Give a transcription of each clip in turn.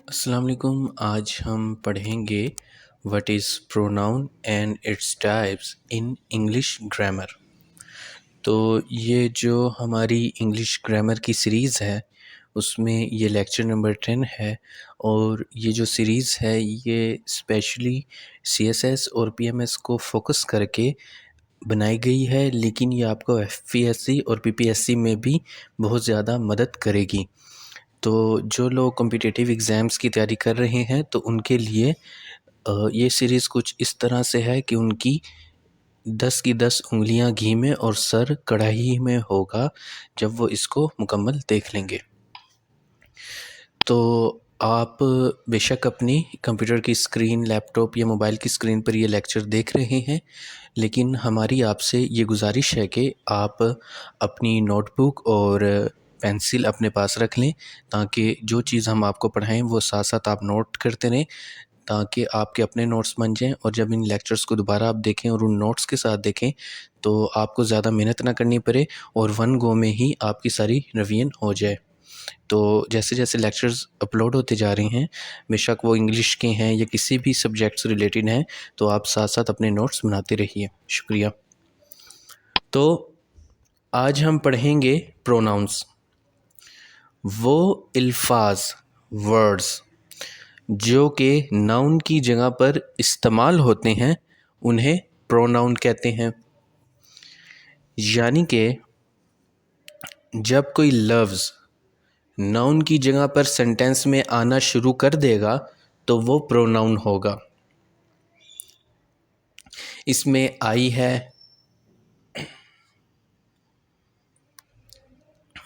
अस्सलाम वालेकुम। आज हम पढ़ेंगे what is pronoun and its types in English grammar. तो ये जो हमारी इंग्लिश ग्रामर की सीरीज़ है उसमें ये लेक्चर नंबर 10 है। और ये जो सीरीज़ है ये स्पेशली सीएसएस और पीएमएस को फोकस करके बनाई गई है, लेकिन ये आपको एफपीएससी और पीपीएससी में भी बहुत ज़्यादा मदद करेगी। तो जो लोग कॉम्पिटिटिव एग्ज़ाम्स की तैयारी कर रहे हैं तो उनके लिए ये सीरीज़ कुछ इस तरह से है कि उनकी 10 की 10 उँगलियां घी में और सर कढ़ाई में होगा जब वो इसको मुकम्मल देख लेंगे। तो आप बेशक अपनी कंप्यूटर की स्क्रीन, लैपटॉप या मोबाइल की स्क्रीन पर ये लेक्चर देख रहे हैं, लेकिन हमारी आपसे ये गुजारिश है कि आप अपनी नोटबुक और पेंसिल अपने पास रख लें, ताकि जो चीज़ हम आपको पढ़ाएं वो साथ साथ आप नोट करते रहें, ताकि आपके अपने नोट्स बन जाएं। और जब इन लेक्चर्स को दोबारा आप देखें और उन नोट्स के साथ देखें तो आपको ज़्यादा मेहनत ना करनी पड़े और वन गो में ही आपकी सारी रिवीजन हो जाए। तो जैसे जैसे लेक्चर्स अपलोड होते जा रहे हैं, बेशक वो इंग्लिश के हैं या किसी भी सब्जेक्ट से रिलेटेड हैं, तो आप साथ साथ अपने नोट्स बनाते रहिए। शुक्रिया। तो आज हम पढ़ेंगे प्रोनाउंस। वो अल्फाज, वर्ड्स जो कि नाउन की जगह पर इस्तेमाल होते हैं उन्हें प्रोनाउन कहते हैं। यानी कि जब कोई लफ्ज़ नाउन की जगह पर सेंटेंस में आना शुरू कर देगा तो वो प्रोनाउन होगा। इसमें आई है,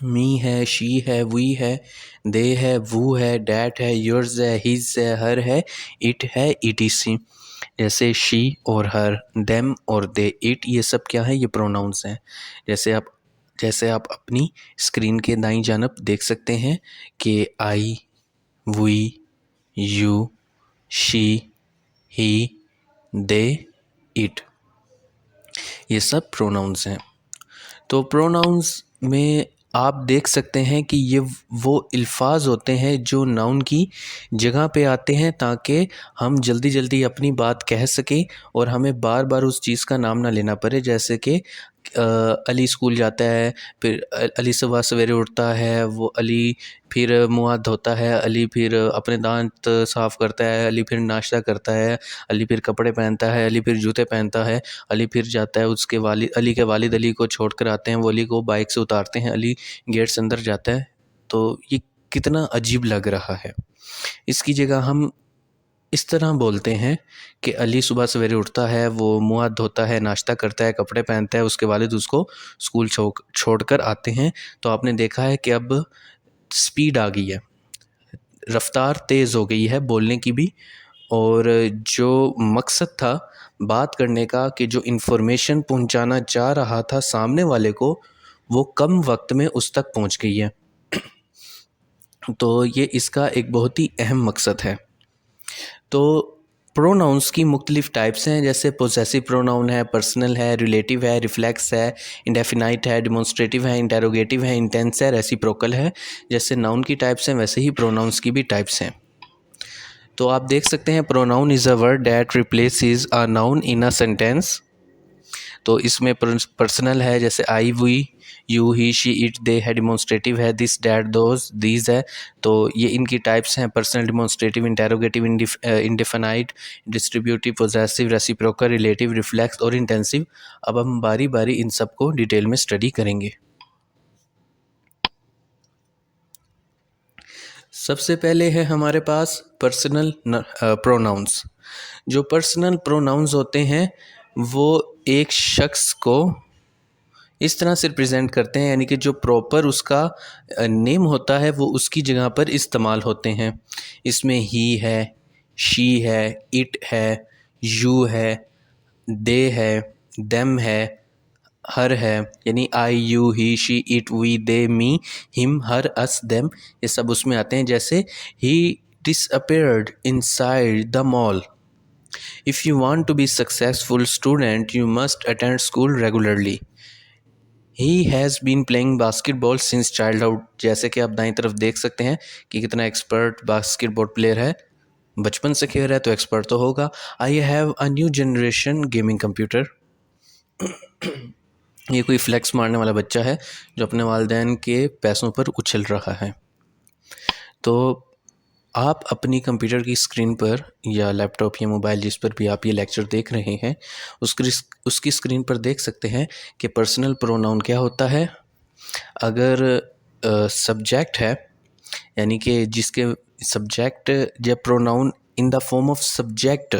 मी है, शी है, वी है, दे है, वो है, डैट है, योर्स है, हिज है, हर है, इट है, ईटीसी। जैसे शी और हर, देम और दे, इट, ये सब क्या है? ये प्रोनाउंस हैं। जैसे आप अपनी स्क्रीन के दाईं जानब देख सकते हैं कि I, we, you, she, he, they, it, ये सब प्रोनाउंस हैं। तो प्रोनाउंस में आप देख सकते हैं कि ये वो अल्फाज होते हैं जो नाउन की जगह पे आते हैं, ताकि हम जल्दी जल्दी अपनी बात कह सकें और हमें बार बार उस चीज़ का नाम ना लेना पड़े। जैसे कि अली स्कूल जाता है, फिर अली सुबह सवेरे उठता है, वो अली फिर मुँह हाथ धोता है, अली फिर अपने दांत साफ़ करता है, अली फिर नाश्ता करता है, अली फिर कपड़े पहनता है, अली फिर जूते पहनता है, अली फिर जाता है, उसके वालिद अली के वालिद अली को छोड़ कर आते हैं, वो अली को बाइक से उतारते हैं, अली गेट से अंदर जाता है। तो ये कितना अजीब लग रहा है। इसकी जगह हम इस तरह बोलते हैं कि अली सुबह सवेरे उठता है, वो मुँह हाथ धोता है, नाश्ता करता है, कपड़े पहनता है, उसके वालिद उसको स्कूल छोड़ कर आते हैं। तो आपने देखा है कि अब स्पीड आ गई है, रफ्तार तेज़ हो गई है बोलने की भी, और जो मकसद था बात करने का, कि जो इन्फॉर्मेशन पहुंचाना चाह रहा था सामने वाले को, वो कम वक्त में उस तक पहुंच गई है। तो ये इसका एक बहुत ही अहम मकसद है। तो प्रोनाउंस की मुख्तलिफ़ टाइप्स हैं, जैसे पोजेसिव प्रोनाउन है, पर्सनल है, रिलेटिव है, रिफ्लेक्स है, इंडेफिनाइट है, डिमॉन्स्ट्रेटिव है, इंटेरोगेटिव है, इंटेंस है, रेसिप्रोकल है। जैसे नाउन की टाइप्स हैं वैसे ही प्रोनाउंस की भी टाइप्स हैं। तो आप देख सकते हैं, pronoun is a word that replaces a noun in a sentence. तो इसमें पर्सनल है, जैसे I, we, you, he, she, it, they है। डिमॉन्स्ट्रेटिव है, दिस, डैट, दोज, दीज है। तो ये इनकी टाइप्स हैं, personal, demonstrative, interrogative, indefinite, distributive, possessive, reciprocal, relative, reflex और इंटेंसिव। अब हम बारी बारी इन सब को डिटेल में स्टडी करेंगे। सबसे पहले है हमारे पास पर्सनल प्रोनाउंस। जो पर्सनल प्रोनाउंस होते हैं वो एक शख्स को इस तरह से रिप्रेजेंट करते हैं, यानी कि जो प्रॉपर उसका नेम होता है वो उसकी जगह पर इस्तेमाल होते हैं। इसमें ही है, शी है, इट है, यू है, दे है, देम है, हर है, यानी I, you, he, she, it, we, they, me, him, her, us, them, ये सब उसमें आते हैं। जैसे ही disappeared inside the mall. If you want to be successful student, you must attend school regularly. He has been playing basketball since childhood. जैसे कि आप दाईं तरफ देख सकते हैं कि कितना एक्सपर्ट बास्केटबॉल प्लेयर है, बचपन से खेल रहा है तो एक्सपर्ट तो होगा। I have a new generation gaming computer. ये कोई फ्लेक्स मारने वाला बच्चा है जो अपने वालिदैन के पैसों पर उछल रहा है। तो आप अपनी कंप्यूटर की स्क्रीन पर या लैपटॉप या मोबाइल जिस पर भी आप ये लेक्चर देख रहे हैं उसकी स्क्रीन पर देख सकते हैं कि पर्सनल प्रोनाउन क्या होता है। अगर सब्जेक्ट है, यानी कि जिसके सब्जेक्ट या pronoun in the form of subject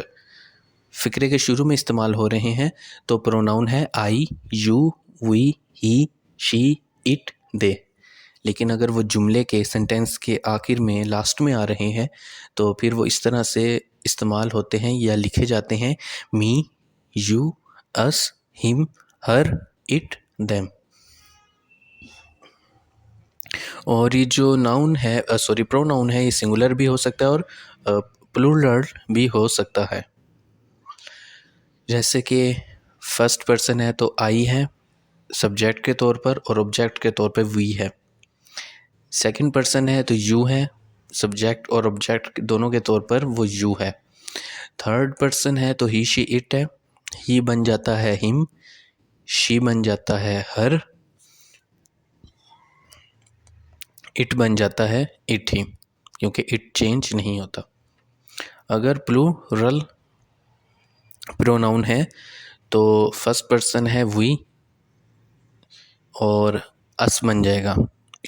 फ़िक्रे के शुरू में इस्तेमाल हो रहे हैं तो प्रोनाउन है I, you, we, he, she, it, they. लेकिन अगर वो जुमले के सेंटेंस के आखिर में लास्ट में आ रहे हैं तो फिर वो इस तरह से इस्तेमाल होते हैं या लिखे जाते हैं me, you, us, him, her, it, them. और ये जो नाउन है प्रोनाउन है, ये सिंगुलर भी हो सकता है और प्लूरल भी हो सकता है। जैसे कि फर्स्ट पर्सन है तो आई है सब्जेक्ट के तौर पर और ऑब्जेक्ट के तौर पर वी है। सेकंड पर्सन है तो यू है, सब्जेक्ट और ऑब्जेक्ट दोनों के तौर पर वो यू है। थर्ड पर्सन है तो ही, शी, इट है। ही बन जाता है हिम, शी बन जाता है हर, इट बन जाता है इट ही, क्योंकि इट चेंज नहीं होता। अगर प्लूरल प्रोनाउन है तो फर्स्ट पर्सन है वी और अस बन जाएगा।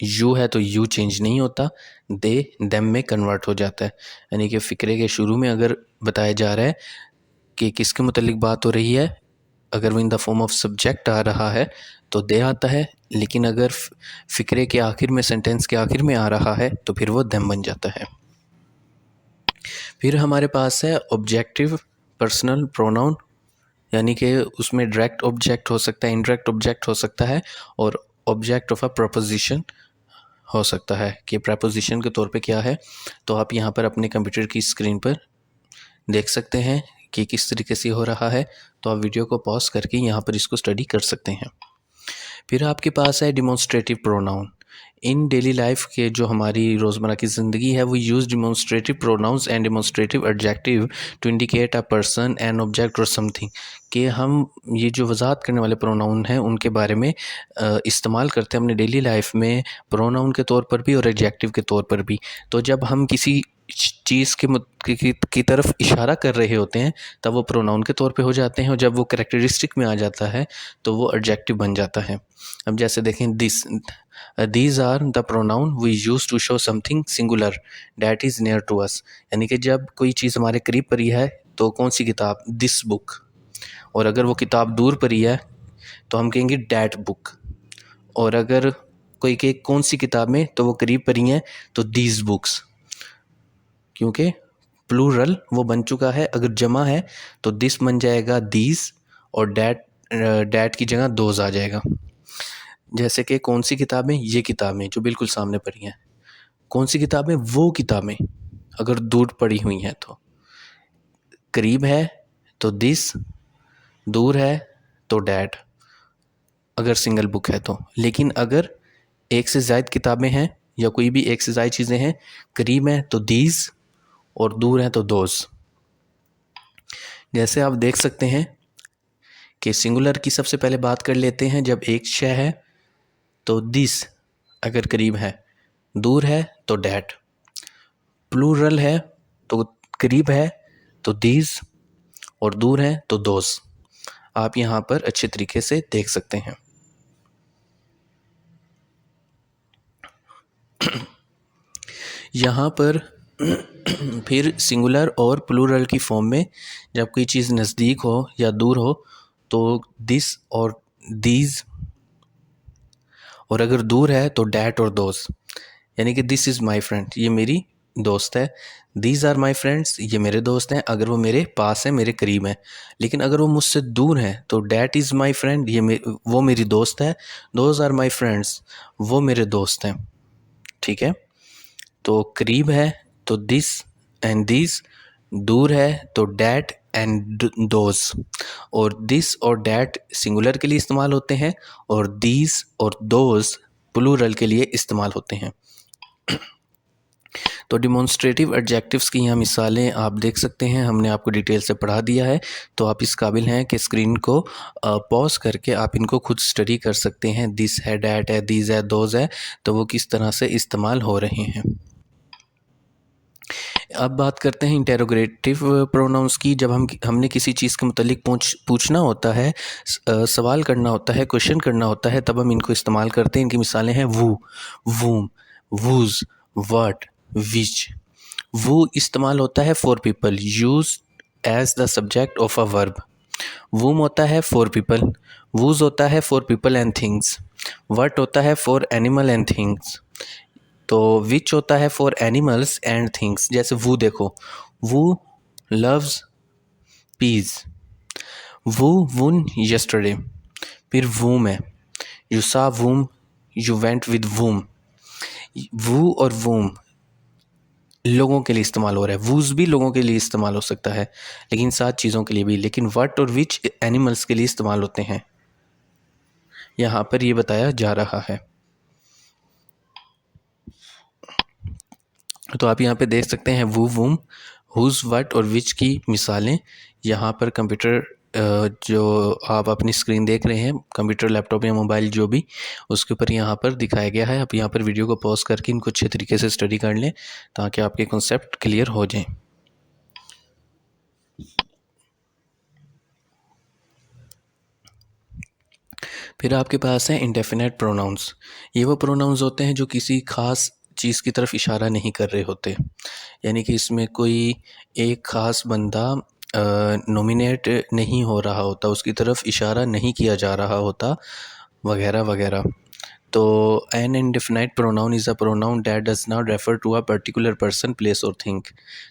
यू है तो यू चेंज नहीं होता, दे देम में कन्वर्ट हो जाता है। यानी कि फ़िक्रे के शुरू में अगर बताया जा रहा है कि किसके मुतालिक बात हो रही है, अगर वो in the form of subject आ रहा है तो दे आता है, लेकिन अगर फ़िक्रे के आखिर में, सेंटेंस के आखिर में आ रहा है तो फिर वो देम बन जाता है। फिर हमारे पास है ऑब्जेक्टिव पर्सनल प्रोनाउन, यानी कि उसमें डायरेक्ट ऑब्जेक्ट हो सकता है, इनडायरेक्ट ऑब्जेक्ट हो सकता है और ऑब्जेक्ट ऑफ अ प्रपोजिशन हो सकता है कि प्रपोजिशन के तौर पे क्या है। तो आप यहाँ पर अपने कंप्यूटर की स्क्रीन पर देख सकते हैं कि किस तरीके से हो रहा है। तो आप वीडियो को पॉज करके यहाँ पर इसको स्टडी कर सकते हैं। फिर आपके पास है demonstrative pronoun. In daily life के जो हमारी रोज़मर्रा की ज़िंदगी है वो use demonstrative pronouns and demonstrative adjective to indicate a person an object और समथिंग, कि हम ये जो वजाहत करने वाले प्रोनाउन हैं उनके बारे में इस्तेमाल करते हैं अपने डेली लाइफ में, प्रोनाउन के तौर पर भी और एडजेक्टिव के तौर पर भी। तो जब हम किसी चीज़ की तरफ इशारा कर रहे होते हैं तब वो प्रोनाउन के तौर पे हो जाते हैं, और जब वो कैरेक्टरिस्टिक में आ जाता है तो वो एडजेक्टिव बन जाता है। अब जैसे देखें, these are the pronoun we use to show something singular that is near to us. यानी कि जब कोई चीज़ हमारे करीब पड़ी है तो कौन सी किताब, दिस बुक, और अगर वो किताब दूर पड़ी है तो हम कहेंगे डैट बुक। और अगर कोई कहे कौन सी किताब में तो वो करीब पड़ी हैं तो दीज बुक्स, क्योंकि प्लूरल वो बन चुका है। अगर जमा है तो दिस बन जाएगा दीज और डैट की जगह दोज आ जाएगा। जैसे कि कौन सी किताबें, ये किताबें जो बिल्कुल सामने पड़ी हैं। कौन सी किताबें, वो किताबें अगर दूर पड़ी हुई हैं तो। करीब है तो दिस, दूर है तो डैट अगर सिंगल बुक है तो। लेकिन अगर एक से ज़ायद किताबें हैं या कोई भी एक से ज़ायद चीज़ें हैं, करीब हैं तो दीज और दूर हैं तो दोज। जैसे आप देख सकते हैं कि सिंगुलर की सबसे पहले बात कर लेते हैं। जब एक शय है तो दिस अगर करीब है, दूर है तो डैट, प्लूरल है तो करीब है तो दीज और दूर है तो दोज। आप यहाँ पर अच्छे तरीके से देख सकते हैं। यहाँ पर फिर सिंगुलर और प्लूरल की फॉर्म में जब कोई चीज़ नज़दीक हो या दूर हो तो दिस और दीज, और अगर दूर है तो डैट और दोस्त। यानी कि दिस इज़ माई फ्रेंड, ये मेरी दोस्त है। दीज आर माई फ्रेंड्स, ये मेरे दोस्त हैं अगर वो मेरे पास है, मेरे करीब हैं। लेकिन अगर वो मुझसे दूर हैं तो डैट इज़ माई फ्रेंड, वो मेरी दोस्त है। दोज आर माई फ्रेंड्स, वो मेरे दोस्त हैं। ठीक है, तो करीब है तो दिस एंड दिस, दूर है तो डैट एंड दोज, और दिस और डैट सिंगुलर के लिए इस्तेमाल होते हैं और दीज और दोज प्लूरल के लिए इस्तेमाल होते हैं। तो डिमॉन्स्ट्रेटिव एडजेक्टिव्स की यहाँ मिसालें आप देख सकते हैं, हमने आपको डिटेल से पढ़ा दिया है, तो आप इस काबिल हैं कि स्क्रीन को पॉज करके आप इनको खुद स्टडी कर सकते हैं। दिस है, डैट है, दीज है, दोज है, तो वो किस तरह से इस्तेमाल हो रहे हैं। अब बात करते हैं इंटेरोगेटिव प्रोनाउंस की। जब हमने किसी चीज़ के मुतालिक पूछना होता है, सवाल करना होता है, क्वेश्चन करना होता है, तब हम इनको इस्तेमाल करते हैं। इनकी मिसालें हैं वू, वूम, वूज, व्हाट, विच। वो इस्तेमाल होता है for people, used as the subject of a verb. Whom होता है फॉर पीपल, वूज होता है for people and things, what होता है फॉर एनिमल एंड थिंग्स, तो विच होता है फॉर एनिमल्स एंड थिंग्स। जैसे वो देखो, वो लव्स पीज, वो वुन यस्टरडे। फिर वूम है, यू सा वूम, यू वेंट विद वूम। वो और वूम लोगों के लिए इस्तेमाल हो रहा है, वूज भी लोगों के लिए इस्तेमाल हो सकता है, लेकिन 7 चीज़ों के लिए भी। लेकिन व्हाट और विच एनिमल्स के लिए इस्तेमाल होते हैं, यहाँ पर ये बताया जा रहा है। तो आप यहाँ पे देख सकते हैं वो, वूम, हुज, व्हाट और विच की मिसालें यहाँ पर कंप्यूटर जो आप अपनी स्क्रीन देख रहे हैं, कंप्यूटर, लैपटॉप या मोबाइल जो भी, उसके ऊपर यहाँ पर दिखाया गया है। आप यहाँ पर वीडियो को पॉज करके इनको अच्छे तरीके से स्टडी कर लें ताकि आपके कॉन्सेप्ट क्लियर हो जाएं। फिर आपके पास है इंडेफिनेट प्रोनाउंस। ये वो प्रोनाउंस होते हैं जो किसी ख़ास चीज़ की तरफ इशारा नहीं कर रहे होते, यानी कि इसमें कोई एक ख़ास बंदा नॉमिनेट नहीं हो रहा होता, उसकी तरफ इशारा नहीं किया जा रहा होता, वगैरह वगैरह। तो an indefinite pronoun is a pronoun that does not refer to a particular person, place और थिंग।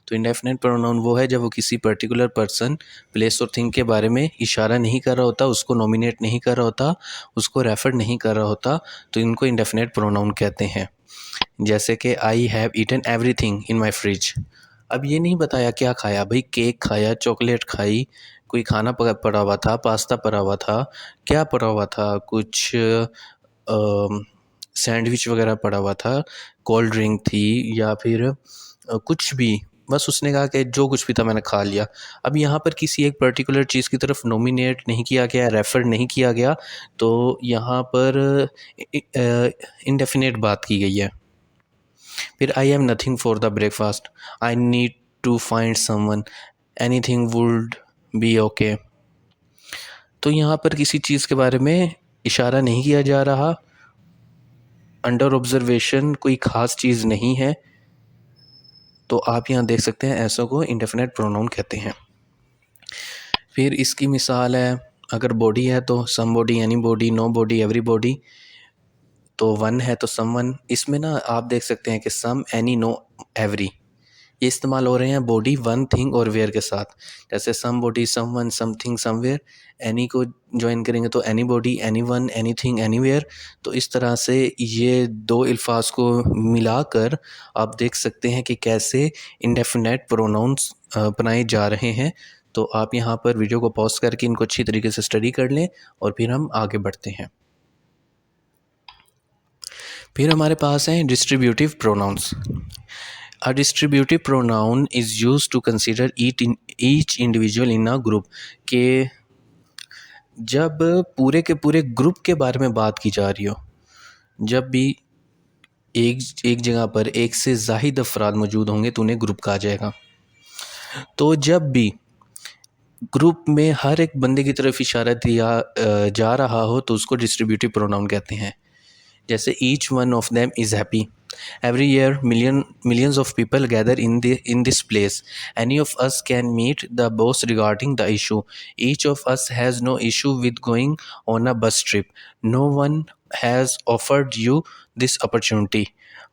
तो इंडेफिनाइट प्रोनाउन वो है जब वो किसी पर्टिकुलर पर्सन, प्लेस और थिंग के बारे में इशारा नहीं कर रहा होता, उसको नॉमिनेट नहीं कर रहा होता, उसको रेफर नहीं कर रहा होता, तो इनको इंडेफिनाइट प्रोनाउन कहते हैं। जैसे कि I have eaten everything in my fridge. अब ये नहीं बताया क्या खाया, भाई केक खाया, चॉकलेट खाई, कोई खाना पड़ा हुआ था, पास्ता पड़ा हुआ था, क्या पड़ा हुआ था, कुछ सैंडविच वगैरह पड़ा हुआ था, कोल्ड ड्रिंक थी, या फिर कुछ भी, बस उसने कहा कि जो कुछ भी था मैंने खा लिया। अब यहाँ पर किसी एक पर्टिकुलर चीज़ की तरफ नॉमिनेट नहीं किया गया, रेफ़र नहीं किया गया, तो यहाँ पर इंडेफिनेट बात की गई है। फिर I have nothing for the breakfast, I need to find someone, anything would be okay. तो यहाँ पर किसी चीज़ के बारे में इशारा नहीं किया जा रहा, अंडर ऑब्जर्वेशन कोई ख़ास चीज़ नहीं है, तो आप यहाँ देख सकते हैं ऐसों को इंडेफिनेट प्रोनाउन कहते हैं। फिर इसकी मिसाल है, अगर बॉडी है तो some body, any body, no body, every body. तो वन है तो सम वन। इसमें ना आप देख सकते हैं कि सम, एनी, नो, एवरी ये इस्तेमाल हो रहे हैं बॉडी, वन, थिंग और वेयर के साथ। जैसे some body, some one, something, somewhere. Any को ज्वाइन करेंगे तो any body, any one, any thing, any where. तो इस तरह से ये दो अल्फाज को मिलाकर आप देख सकते हैं कि कैसे इंडेफिनेट प्रोनाउंस बनाए जा रहे हैं। तो आप यहाँ पर वीडियो को पॉज करके इनको अच्छी तरीके से स्टडी कर लें और फिर हम आगे बढ़ते हैं। फिर हमारे पास हैं distributive pronounce. A distributive pronoun is used to consider each individual in a group। के जब पूरे के पूरे ग्रुप के बारे में बात की जा रही हो, जब भी एक जगह पर एक से ज़ाहिद अफराद मौजूद होंगे तो उन्हें ग्रुप कहा जाएगा। तो जब भी ग्रुप में हर एक बंदे की तरफ इशारा दिया जा रहा हो तो उसको डिस्ट्रीब्यूटिव प्रोनाउन कहते हैं। जैसे each one of them is happy, every year millions of people gather in this place, any of us can meet the boss regarding the issue, each of us has no issue with going on a bus trip, no one has offered you this opportunity,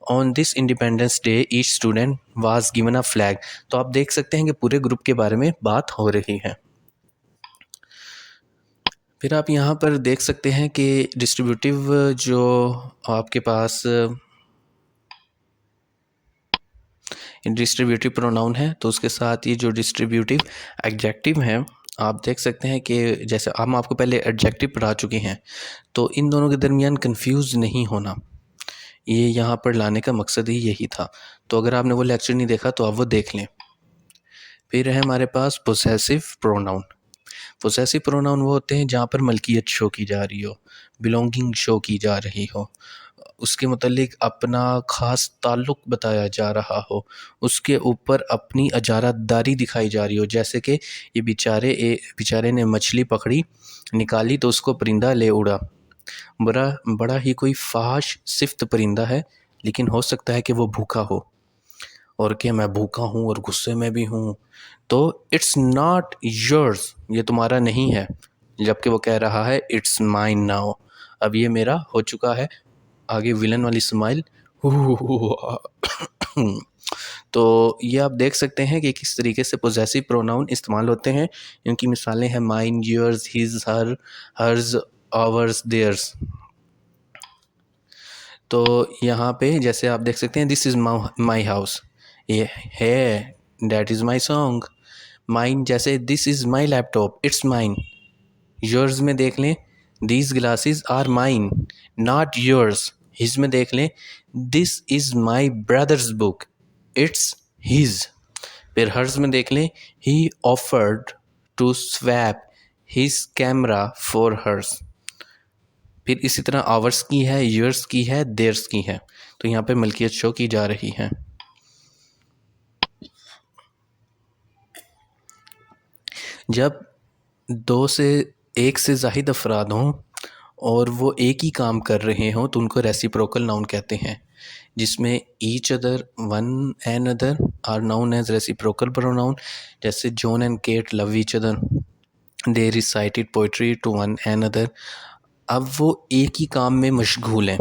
on this independence day each student was given a flag। तो आप देख सकते हैं कि पूरे group के बारे में बात हो रही है। फिर आप यहाँ पर देख सकते हैं कि डिस्ट्रीब्यूटिव जो आपके पास डिस्ट्रीब्यूटिव प्रोनाउन है तो उसके साथ ये जो डिस्ट्रीब्यूटिव एडजेक्टिव हैं, आप देख सकते हैं कि जैसे हम आपको पहले एडजेक्टिव पढ़ा चुके हैं, तो इन दोनों के दरमियान कंफ्यूज नहीं होना, ये यहाँ पर लाने का मकसद ही यही था। तो अगर आपने वो लेक्चर नहीं देखा तो आप वो देख लें। फिर है हमारे पास पोसेसिव प्रोनाउन। पोसेसिव प्रोनाउन वो होते हैं जहाँ पर मलकियत शो की जा रही हो, बिलोंगिंग शो की जा रही हो, उसके मुतल्लिक अपना ख़ास ताल्लुक़ बताया जा रहा हो, उसके ऊपर अपनी अजारतदारी दिखाई जा रही हो। जैसे कि ये बेचारे ने मछली पकड़ी, निकाली तो उसको परिंदा ले उड़ा। बड़ा ही कोई फ़ाहिश सिफ़्त परिंदा है, लेकिन हो सकता है कि वो भूखा हो और कि मैं भूखा हूँ और गुस्से में भी हूँ, तो इट्स नॉट योर्स, ये तुम्हारा नहीं है, जबकि वो कह रहा है इट्स माइन नाउ, अब ये मेरा हो चुका है। आगे विलन वाली स्माइल। तो ये आप देख सकते हैं कि किस तरीके से पोजेसिव प्रोनाउन इस्तेमाल होते हैं। इनकी मिसालें हैं माइन, योर्स, हिज, हर, हर्स, आवर्स, देयर्स। तो यहाँ पे जैसे आप देख सकते हैं दिस इज़ माई हाउस, ये है that is my song. Mine जैसे this is my laptop, it's mine. Yours में देख लें these glasses are mine not yours. His में देख लें this is my brother's book, it's his. फिर हर्स में देख लें he offered to swap his camera for hers. फिर इसी तरह आवर्स की है, ईयर्स की है, देयर्स की है। तो यहाँ पे मलकियत शो की जा रही है। जब दो से एक से ज़ाहिद अफराद हों और वो एक ही काम कर रहे हों तो उनको रेसिप्रोकल नाउन कहते हैं, जिसमें each other, one another are noun as reciprocal pronoun. जैसे John and Kate love each other, they recited poetry to one another. अब वो एक ही काम में मशगूल हैं,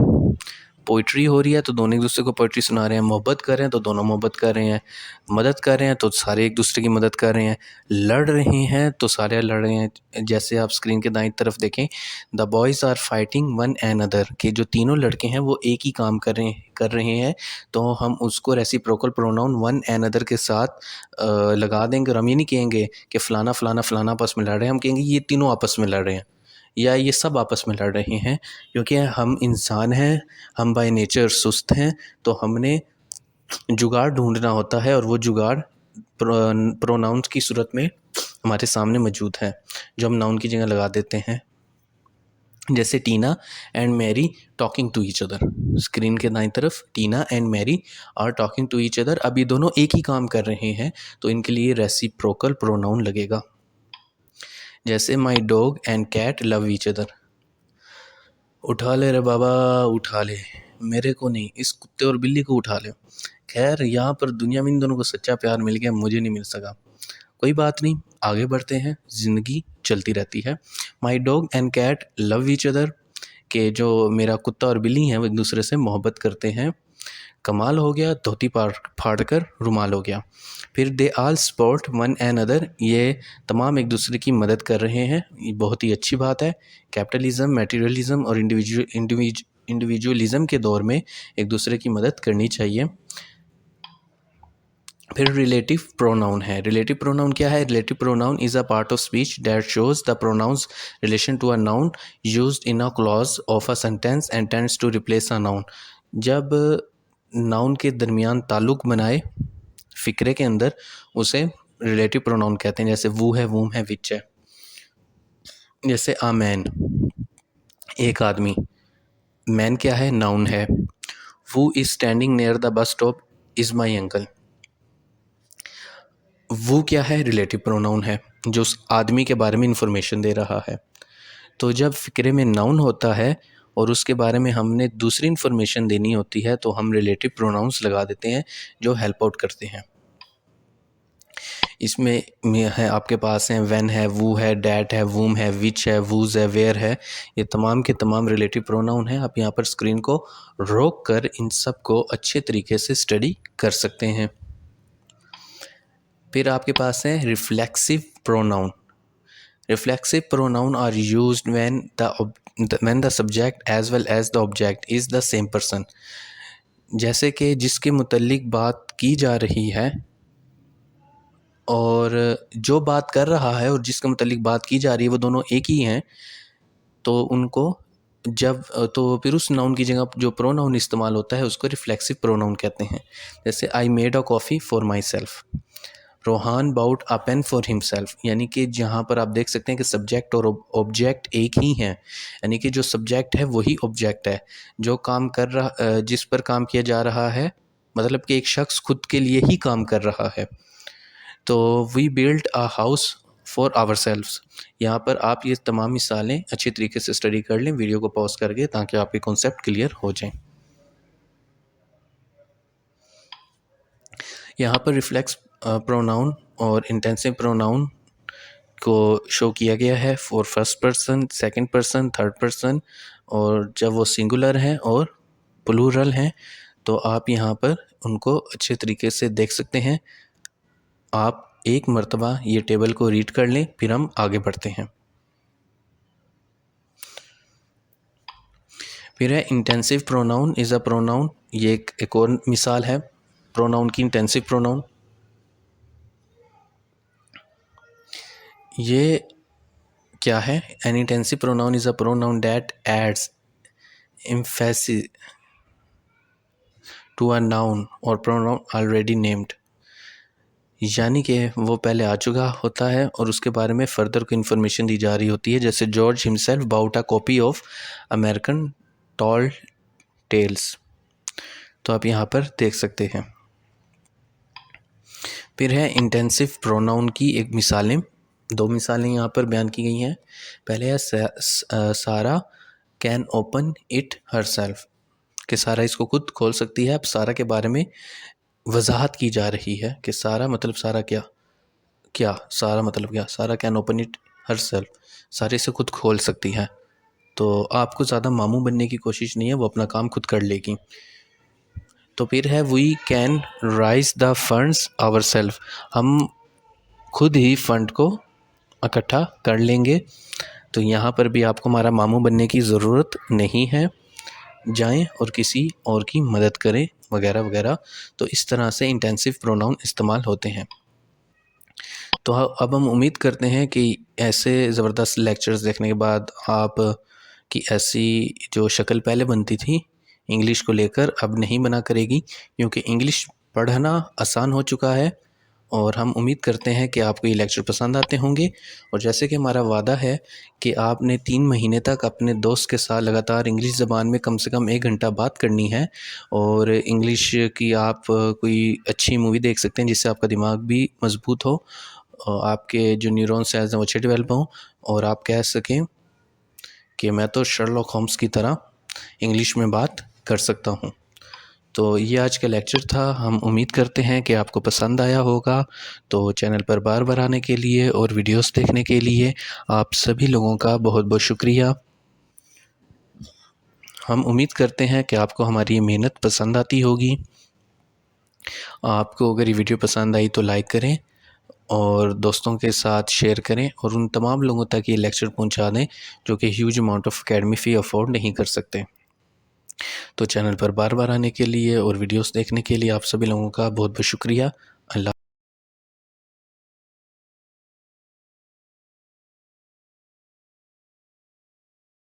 पोइट्री हो रही है तो दोनों एक दूसरे को पोइट्री सुना रहे हैं, मोहब्बत कर रहे हैं तो दोनों मोहब्बत कर रहे हैं, मदद कर रहे हैं तो सारे एक दूसरे की मदद कर रहे हैं, लड़ रहे हैं तो सारे लड़ रहे हैं। जैसे आप स्क्रीन के दाईं तरफ देखें, the boys are fighting one another, कि जो तीनों लड़के हैं वो एक ही काम कर रहे हैं, तो हम उसको reciprocal pronoun one another के साथ लगा देंगे। और हम ये नहीं कहेंगे कि फ़लाना फ़लाना फ़लाना आपस में लड़ रहे हैं, हम कहेंगे ये तीनों आपस में लड़ रहे हैं या ये सब आपस में लड़ रहे हैं, क्योंकि हम इंसान हैं, हम बाय नेचर सुस्त हैं, तो हमने जुगाड़ ढूंढना होता है और वो जुगाड़ प्रोनाउंस की सूरत में हमारे सामने मौजूद है, जो हम नाउन की जगह लगा देते हैं। जैसे Tina and Mary talking to each other, screen के दाईं तरफ Tina and Mary are talking to each other. अब ये दोनों एक ही काम कर रहे हैं तो इनके लिए रेसिप्रोकल प्रोनाउन लगेगा। जैसे my dog and cat love each other, उठा ले रे बाबा उठा ले, मेरे को नहीं, इस कुत्ते और बिल्ली को उठा ले। खैर यहाँ पर दुनिया में इन दोनों को सच्चा प्यार मिल गया, मुझे नहीं मिल सका, कोई बात नहीं, आगे बढ़ते हैं, ज़िंदगी चलती रहती है। My dog and cat love each other, के जो मेरा कुत्ता और बिल्ली हैं वो एक दूसरे से मोहब्बत करते हैं। कमाल हो गया, धोती फाड़ कर रुमाल हो गया। फिर दे आल सपोर्ट वन एन अदर, ये तमाम एक दूसरे की मदद कर रहे हैं, ये बहुत ही अच्छी बात है। कैपिटलिज्म, मटेरियलिज्म और इंडिविजुअलिज्म के दौर में एक दूसरे की मदद करनी चाहिए। फिर रिलेटिव प्रोनाउन है। रिलेटिव प्रोनाउन क्या है? Relative pronoun is a part of speech that shows the pronoun's relation to a noun used in a clause of a sentence and tends to replace a noun. जब noun के दरमियान ताल्लुक़ बनाए फ़िक्रे के अंदर, उसे रिलेटिव प्रोनाउन कहते हैं। जैसे वो है, वूम है, विच है। जैसे अ मैन, एक आदमी, मैन क्या है? नाउन है। वो is standing near the bus stop is my uncle, वो क्या है? रिलेटिव प्रोनाउन है, जो उस आदमी के बारे में इंफॉर्मेशन दे रहा है। तो जब फ़िक्रे में नाउन होता है और उसके बारे में हमने दूसरी इंफॉर्मेशन देनी होती है तो हम रिलेटिव प्रोनाउंस लगा देते हैं जो हेल्प आउट करते हैं। इसमें है आपके पास हैं व्हेन है, वो है, डैट है, वूम है, विच है, वूज है, वेयर है। ये तमाम के तमाम रिलेटिव प्रोनाउन हैं। आप यहाँ पर स्क्रीन को रोक कर इन सब को अच्छे तरीके से स्टडी कर सकते हैं। फिर आपके पास है reflexive pronoun. Reflexive pronoun are used when the subject as well as the object is the same person. जैसे कि जिसके मुतल्लिक बात की जा रही है और जो बात कर रहा है और जिसके मुतल्लिक बात की जा रही है वो दोनों एक ही हैं, तो उनको जब तो फिर उस नाउन की जगह जो प्रोनाउन इस्तेमाल होता है उसको रिफ्लेक्सिव प्रोनाउन कहते हैं। जैसे I made a coffee for my self, Rohan bought a pen for himself, यानी कि जहाँ पर आप देख सकते हैं कि सब्जेक्ट और ऑब्जेक्ट एक ही हैं, यानी कि जो सब्जेक्ट है वही ऑब्जेक्ट है। जो काम कर रहा जिस पर काम किया जा रहा है, मतलब कि एक शख्स खुद के लिए ही काम कर रहा है। तो we build a house for our selves. यहाँ पर आप ये तमाम मिसालें अच्छी तरीके से स्टडी कर लें वीडियो को पॉज करके, ताकि आपके कॉन्सेप्ट क्लियर हो जाएं। यहाँ पर रिफ्लेक्स प्रोनाउन और इंटेंसिव प्रोनाउन को शो किया गया है for first person, second person, third person, और जब वो सिंगुलर हैं और प्लूरल हैं तो आप यहाँ पर उनको अच्छे तरीके से देख सकते हैं। आप एक मर्तबा ये टेबल को रीड कर लें, फिर हम आगे बढ़ते हैं। फिर है intensive pronoun is a pronoun, ये एक और मिसाल है प्रोनाउन की, इंटेंसिव प्रोनाउन। ये क्या है? An intensive pronoun is a pronoun that adds emphasis to a noun और प्रोनाउन ऑलरेडी नेम्ड, यानी कि वो पहले आ चुका होता है और उसके बारे में फ़र्दर को इन्फॉर्मेशन दी जा रही होती है। जैसे George himself bought a copy of American tall tales, तो आप यहाँ पर देख सकते हैं। फिर है इंटेंसिव प्रोनाउन की एक मिसालें, दो मिसालें यहाँ पर बयान की गई हैं। पहले है सारा कैन ओपन इट हरसेल्फ, कि सारा इसको खुद खोल सकती है। अब सारा के बारे में वजाहत की जा रही है कि सारा मतलब सारा क्या क्या सारा मतलब क्या, सारा कैन ओपन इट हरसेल्फ, सारे से खुद खोल सकती है। तो आपको ज़्यादा मामू बनने की कोशिश नहीं है, वो अपना काम खुद कर लेगी। तो फिर है we can raise the funds our self, हम खुद ही फंड को इकट्ठा कर लेंगे। तो यहाँ पर भी आपको हमारा मामू बनने की ज़रूरत नहीं है, जाएं और किसी और की मदद करें वगैरह वगैरह। तो इस तरह से इंटेंसिव प्रोनाउन इस्तेमाल होते हैं। तो अब हम उम्मीद करते हैं कि ऐसे ज़बरदस्त लेक्चर्स देखने के बाद आप की ऐसी जो शक्ल पहले बनती थी इंग्लिश को लेकर अब नहीं बना करेगी, क्योंकि इंग्लिश पढ़ना आसान हो चुका है। और हम उम्मीद करते हैं कि आपको ये लेक्चर पसंद आते होंगे। और जैसे कि हमारा वादा है कि आपने 3 महीने तक अपने दोस्त के साथ लगातार इंग्लिश ज़बान में कम से कम 1 घंटा बात करनी है। और इंग्लिश की आप कोई अच्छी मूवी देख सकते हैं जिससे आपका दिमाग भी मज़बूत हो और आपके जो न्यूरॉन सेल्स हैं वो अच्छे डेवलप हों, और आप कह सकें कि मैं तो शर्लॉक होम्स की तरह इंग्लिश में बात कर सकता हूँ। तो ये आज का लेक्चर था। हम उम्मीद करते हैं कि आपको पसंद आया होगा। तो चैनल पर बार बार आने के लिए और वीडियोस देखने के लिए आप सभी लोगों का बहुत बहुत शुक्रिया। हम उम्मीद करते हैं कि आपको हमारी ये मेहनत पसंद आती होगी। आपको अगर ये वीडियो पसंद आई तो लाइक करें और दोस्तों के साथ शेयर करें, और उन तमाम लोगों तक ये लेक्चर पहुंचा दें जो कि huge amount of academy fee afford नहीं कर सकते। तो चैनल पर बार बार आने के लिए और वीडियोस देखने के लिए आप सभी लोगों का बहुत बहुत शुक्रिया। अल्लाह।